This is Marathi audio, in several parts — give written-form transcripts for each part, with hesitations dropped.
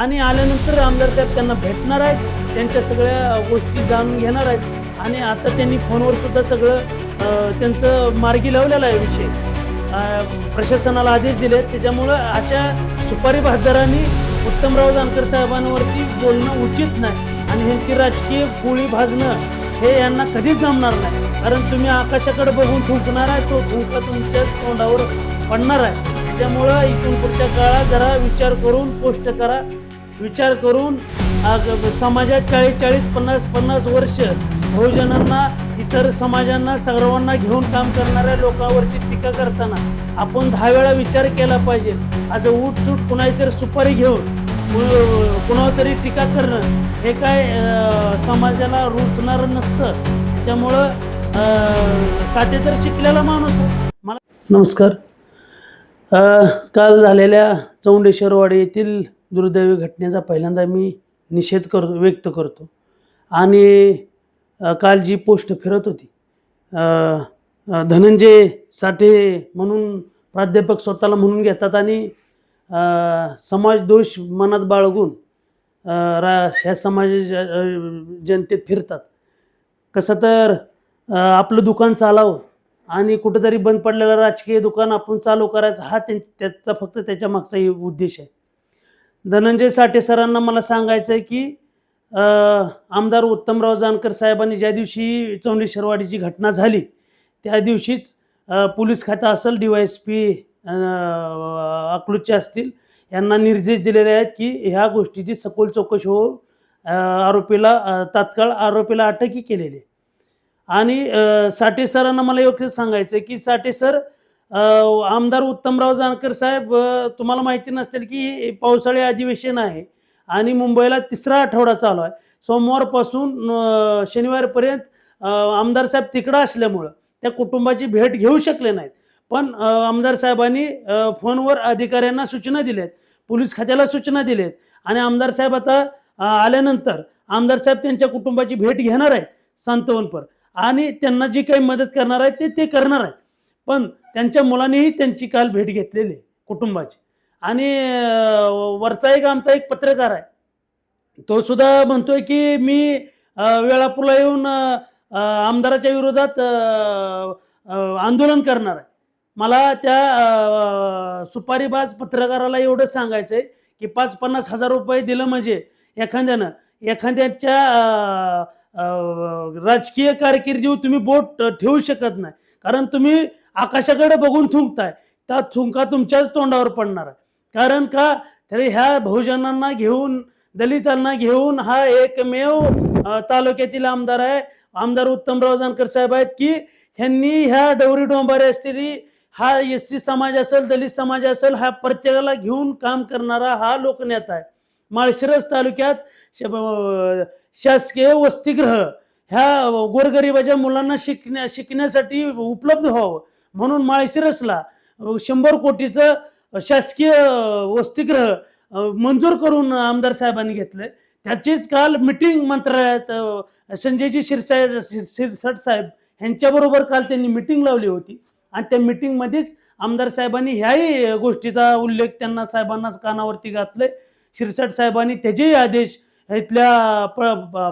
आणि आल्यानंतर आमदार साहेब त्यांना भेटणार आहेत, त्यांच्या सगळ्या गोष्टी जाणून घेणार आहेत आणि आता त्यांनी फोनवर सुद्धा सगळं त्यांचं मार्गी लावलेलं आहे विषय, प्रशासनाला आदेश दिले. त्याच्यामुळं अशा सुपारी बाजारांनी उत्तमराव जानकर साहेबांवरती बोलणं उचित नाही आणि ह्यांची राजकीय पोळी भाजणं हे यांना कधीच जमणार नाही. कारण तुम्ही आकाशाकडे बघून थुंकणार आहे, तो थुंका तुमच्या तोंडावर पडणार आहे. त्यामुळं इथून पुढच्या काळात जरा विचार करून पोस्ट करा, विचार करून समाजात 40-40, 50-50 वर्ष बहुजनांना, इतर समाजांना, सर्वांना घेऊन काम करणाऱ्या लोकांवरती टीका करताना आपण 10 वेळा विचार केला पाहिजे. आज उठसूट कुणातरी सुपारी घेऊन कुणावर तरी टीका करणं हे काय समाजाला रुचणारं नसतं. त्यामुळं साठे तर शिकलेला माणूस. मला नमस्कार. काल झालेल्या चौंडेश्वरवाडी येथील दुर्दैवी घटनेचा पहिल्यांदा मी निषेध व्यक्त करतो. आणि काल जी पोस्ट फिरत होती, धनंजय साठे म्हणून प्राध्यापक स्वतःला म्हणून घेतात आणि समाज दोष मनात बाळगून ह्या समाज जनतेत फिरतात. कसं तर आपलं दुकान चालावं आणि कुठंतरी बंद पडलेलं राजकीय दुकान आपण चालू करायचं, हा त्याचा फक्त त्याच्या मागचा उद्देश आहे. धनंजय साठे सरांना मला सांगायचं आहे की आमदार उत्तमराव जानकर साहेबांनी ज्या दिवशी चौंडेश्वरवाडीची घटना झाली त्या दिवशीच पोलीस खातं असेल, DYSP अकलूजचे असतील, यांना निर्देश दिलेले आहेत की ह्या गोष्टीची सखोल चौकशी होऊन तात्काळ आरोपीला अटकही केलेली आहे. आणि साठे सरांना मला योग्य सांगायचं आहे की साठे सर, आमदार उत्तमराव जानकर साहेब, तुम्हाला माहिती नसेल की पावसाळी अधिवेशन आहे आणि मुंबईला 3रा आठवडा चालू आहे. सोमवारपासून शनिवारपर्यंत आमदार साहेब तिकडं असल्यामुळं त्या कुटुंबाची भेट घेऊ शकले नाहीत. पण आमदार साहेबांनी फोनवर अधिकाऱ्यांना सूचना दिल्यात, पोलीस खात्याला सूचना दिल्यात आणि आमदार साहेब आता आल्यानंतर आमदार साहेब त्यांच्या कुटुंबाची भेट घेणार आहेत सांत्वनपर आणि त्यांना जी काही मदत करणार आहे ते करणार आहेत. पण त्यांच्या मुलांनीही त्यांची काल भेट घेतलेली कुटुंबाची. आणि वरचा आमचा एक पत्रकार आहे, तो सुद्धा म्हणतोय की मी वेळापूरला येऊन आमदाराच्या विरोधात आंदोलन करणार आहे. मला त्या सुपारीबाज पत्रकाराला एवढं सांगायचं आहे की 50-50 हजार रुपये दिलं म्हणजे एखाद्याच्या राजकीय कारकिर्दीवर तुम्ही बोट ठेवू शकत नाही. कारण तुम्ही आकाशाकडे बघून थुंकताय, त्या थुंका तुमच्याच तोंडावर पडणार आहे. कारण का तरी ह्या बहुजनांना घेऊन, दलितांना घेऊन हा एकमेव तालुक्यातील आमदार आहे, आमदार उत्तमराव जानकर साहेब आहेत की ह्यांनी ह्या डवरी डोंबारी असलेली हा SC समाज असेल, दलित समाज असेल, हा प्रत्येकाला घेऊन काम करणारा हा लोकनेता आहे. माळशिरस तालुक्यात शासकीय वसतिगृह ह्या गोरगरिबाच्या मुलांना शिकण्यासाठी उपलब्ध व्हावं म्हणून माळशिरसला 100 कोटीचं शासकीय वसतिगृह मंजूर करून आमदार साहेबांनी घेतलंय. त्याचीच काल मिटिंग मंत्रालयात संजयजी शिरसाट साहेब यांच्याबरोबर काल त्यांनी मिटिंग लावली होती आणि त्या मिटिंगमध्येच आमदार साहेबांनी ह्याही गोष्टीचा उल्लेख त्यांना साहेबांना कानावरती घातले. शिरसाट साहेबांनी त्याचेही आदेश इथल्या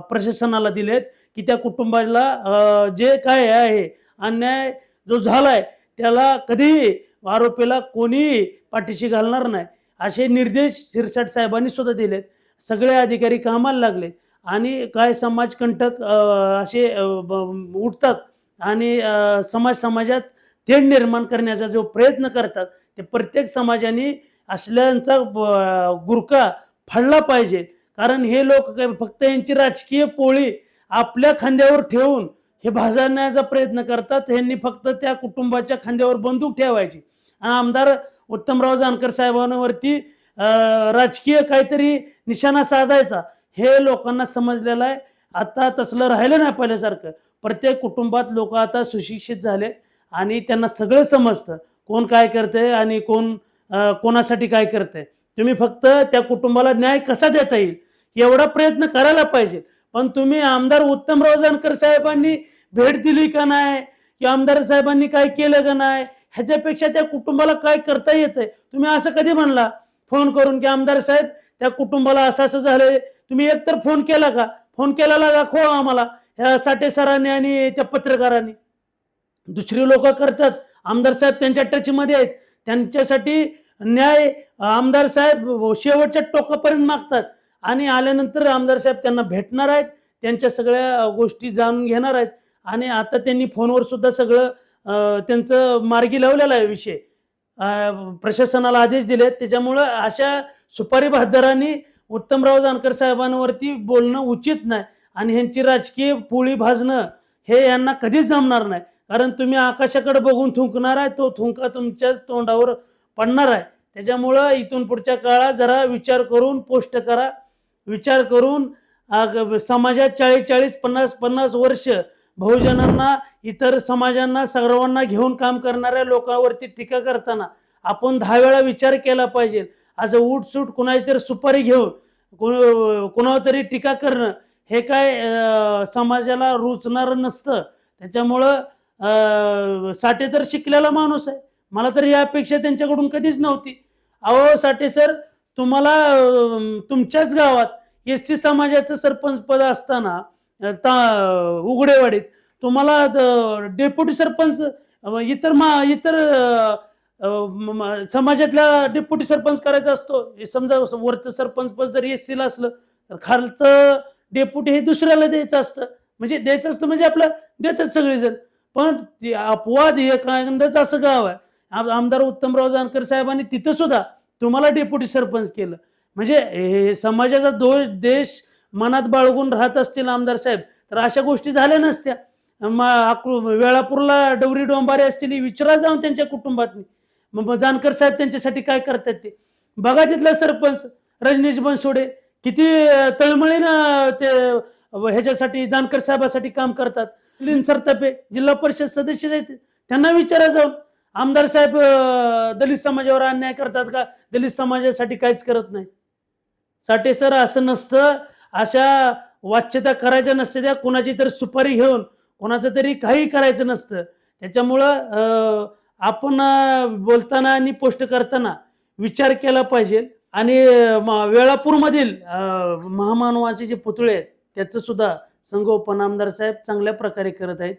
प्रशासनाला दिलेत की त्या कुटुंबाला जे काय आहे अन्याय जो झालाय त्याला कधीही आरोपीला कोणी पाठीशी घालणार नाही असे निर्देश शिरसाट साहेबांनी सुद्धा दिलेत. सगळे अधिकारी कामाला लागले आणि काय समाजकंटक असे उठतात आणि समाजात तेढ निर्माण करण्याचा जो प्रयत्न करतात ते प्रत्येक समाजाने असल्यांचा गुरखा फाडला पाहिजे. कारण हे लोक फक्त यांची राजकीय पोळी आपल्या खांद्यावर ठेवून हे भाजण्याचा प्रयत्न करतात. ह्यांनी फक्त त्या कुटुंबाच्या खांद्यावर बंदूक ठेवायची आणि आमदार उत्तमराव जानकर साहेबांवरती राजकीय काहीतरी निशाणा साधायचा हे लोकांना समजलेलं आहे. आता तसलं राहिलं नाही पहिल्यासारखं. प्रत्येक कुटुंबात लोक आता सुशिक्षित झाले आणि त्यांना सगळं समजतं कोण काय करते आणि कोणासाठी काय करते. तुम्ही फक्त त्या कुटुंबाला न्याय कसा देता येईल एवढा प्रयत्न करायला पाहिजे. पण तुम्ही आमदार उत्तमराव जानकर साहेबांनी भेट दिली का नाही की आमदार साहेबांनी काय केलं का नाही ह्याच्यापेक्षा त्या कुटुंबाला काय करता येतंय तुम्ही असं कधी म्हणला फोन करून की आमदार साहेब त्या कुटुंबाला असं असं झालंय, तुम्ही एकतर फोन केला का? फोन केलेला दाखवा आम्हाला ह्या साठे सरांनी आणि त्या पत्रकारांनी. दुसरी लोक करतात, आमदार साहेब त्यांच्या टचमध्ये आहेत, त्यांच्यासाठी न्याय आमदार साहेब शेवटच्या टोकापर्यंत मागतात आणि आल्यानंतर आमदार साहेब त्यांना भेटणार आहेत, त्यांच्या सगळ्या गोष्टी जाणून घेणार आहेत आणि आता त्यांनी फोनवर सुद्धा सगळं त्यांचं मार्गी लावलेला आहे विषय. प्रशासनाला आदेश दिलेत. त्याच्यामुळं अशा सुपारी बहाद्दरांनी उत्तमराव जानकर साहेबांवरती बोलणं उचित नाही आणि ह्यांची राजकीय पोळी भाजणं हे यांना कधीच जमणार नाही. कारण तुम्ही आकाशाकडे बघून थुंकणार आहे, तो थुंका तुमच्या तोंडावर पडणार आहे. त्याच्यामुळं इथून पुढच्या काळात जरा विचार करून पोस्ट करा. विचार करून समाजात 40-40, 50-50 वर्ष बहुजनांना, इतर समाजांना, सर्वांना घेऊन काम करणाऱ्या लोकांवरती टीका करताना आपण 10 वेळा विचार केला पाहिजे. आज उठसूट कुणाची तरी सुपारी घेऊन कुणावर तरी टीका करणं हे काय समाजाला रुचणारं नसतं. त्याच्यामुळं साठे तर शिकलेला माणूस आहे, मला तर ही अपेक्षा त्यांच्याकडून कधीच नव्हती. अहो साठे सर, तुम्हाला तुमच्याच गावात SC समाजाचं सरपंच पद असताना उघडेवाडीत तुम्हाला डेप्युटी सरपंच इतर समाजातल्या डेप्युटी सरपंच करायचा असतो. समजा वरचं सरपंच पद जर SC ला असलं तर खालचं डेप्युटी हे दुसऱ्याला द्यायचं असतं. म्हणजे द्यायचं असतं म्हणजे आपलं देतात सगळेजण. पण अपवाद एखादंच असं गाव आहे, आमदार उत्तमराव जानकर साहेबांनी तिथं सुद्धा तुम्हाला डेप्युटी सरपंच केलं. म्हणजे हे समाजाचा देश मनात बाळगून राहत असतील आमदार साहेब तर अशा गोष्टी झाल्या नसत्या. वेळापूरला डवरी डोंबारे असतील, विचारा जाऊन त्यांच्या कुटुंबातनी मग जानकर साहेब त्यांच्यासाठी काय करतात ते बघा. तिथला सरपंच रजनीश बनसोडे किती तळमळीनं ते ह्याच्यासाठी जानकर साहेबासाठी काम करतात. लिन सरतपे जिल्हा परिषद सदस्य आहेत, त्यांना विचारा जाऊन आमदार साहेब दलित समाजावर अन्याय करतात का, दलित समाजासाठी काहीच करत नाही. साठे सर असं नसतं, अशा वाच्यता करायच्या नसते, त्या कुणाची तरी सुपारी घेऊन कोणाचं तरी काही करायचं नसतं. त्याच्यामुळं आपण बोलताना आणि पोस्ट करताना विचार केला पाहिजे. आणि वेळापूरमधील महामानवाचे जे पुतळे आहेत त्याचं सुद्धा संगोपन आमदार साहेब चांगल्या प्रकारे करत आहेत.